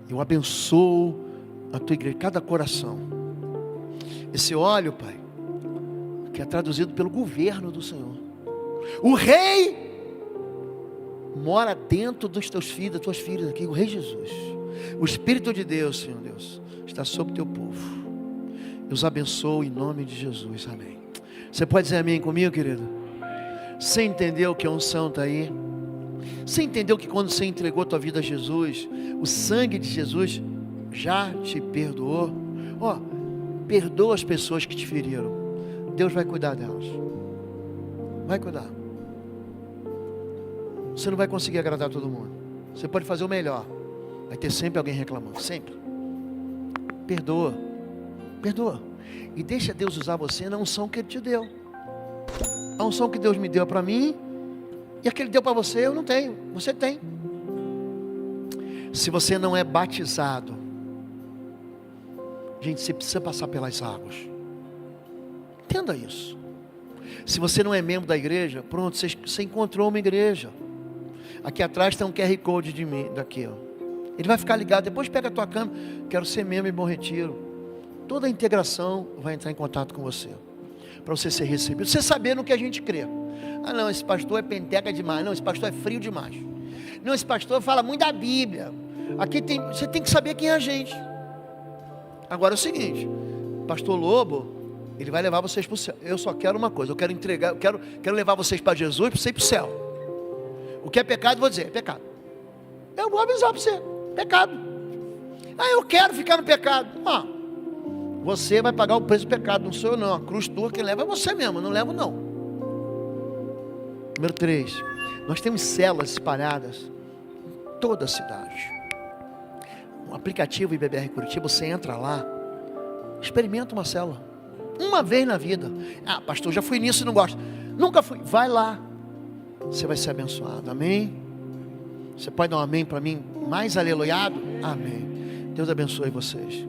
eu abençoo a tua igreja, cada coração, esse óleo, Pai, que é traduzido pelo governo do Senhor, o rei mora dentro dos teus filhos, das tuas filhas aqui, o Rei Jesus. O Espírito de Deus, Senhor Deus, está sobre o teu povo. Eu os abençoo em nome de Jesus, amém. Você pode dizer amém comigo, querido? Você entendeu que a unção está aí? Você entendeu que quando você entregou a tua vida a Jesus, o sangue de Jesus já te perdoou? Ó, perdoa as pessoas que te feriram. Deus vai cuidar delas. Vai cuidar. Você não vai conseguir agradar todo mundo. Você pode fazer o melhor, vai ter sempre alguém reclamando, sempre. Perdoa, perdoa, e deixa Deus usar você na unção que Ele te deu. A unção que Deus me deu para mim, e a que Ele deu para você, eu não tenho, você tem. Se você não é batizado, gente, você precisa passar pelas águas. Entenda isso. Se você não é membro da igreja, pronto, você encontrou uma igreja. Aqui atrás tem um QR Code de mim, daqui, ó. Ele vai ficar ligado, depois pega a tua câmera, quero ser membro em Bom Retiro. Toda a integração vai entrar em contato com você, para você ser recebido, você saber no que a gente crê. Ah não, esse pastor é penteca demais, não, esse pastor é frio demais, não, esse pastor fala muito da Bíblia. Aqui você tem que saber quem é a gente. Agora é o seguinte, pastor Lobo, ele vai levar vocês para o céu. Eu só quero uma coisa, eu quero entregar, eu quero levar vocês para Jesus, para você ir para o céu. O que é pecado, vou dizer, é pecado. Eu vou avisar para você, pecado. Ah, eu quero ficar no pecado. Ah, você vai pagar o preço do pecado, não sou eu não. A cruz tua quem leva é você mesmo, eu não levo não. Número 3, nós temos células espalhadas em toda a cidade. Um aplicativo IBBR Curitiba, você entra lá, experimenta uma célula, uma vez na vida. Ah, pastor, já fui nisso e não gosto. Nunca fui, vai lá. Você vai ser abençoado, amém? Você pode dar um amém para mim, mais aleluiado? Amém. Deus abençoe vocês.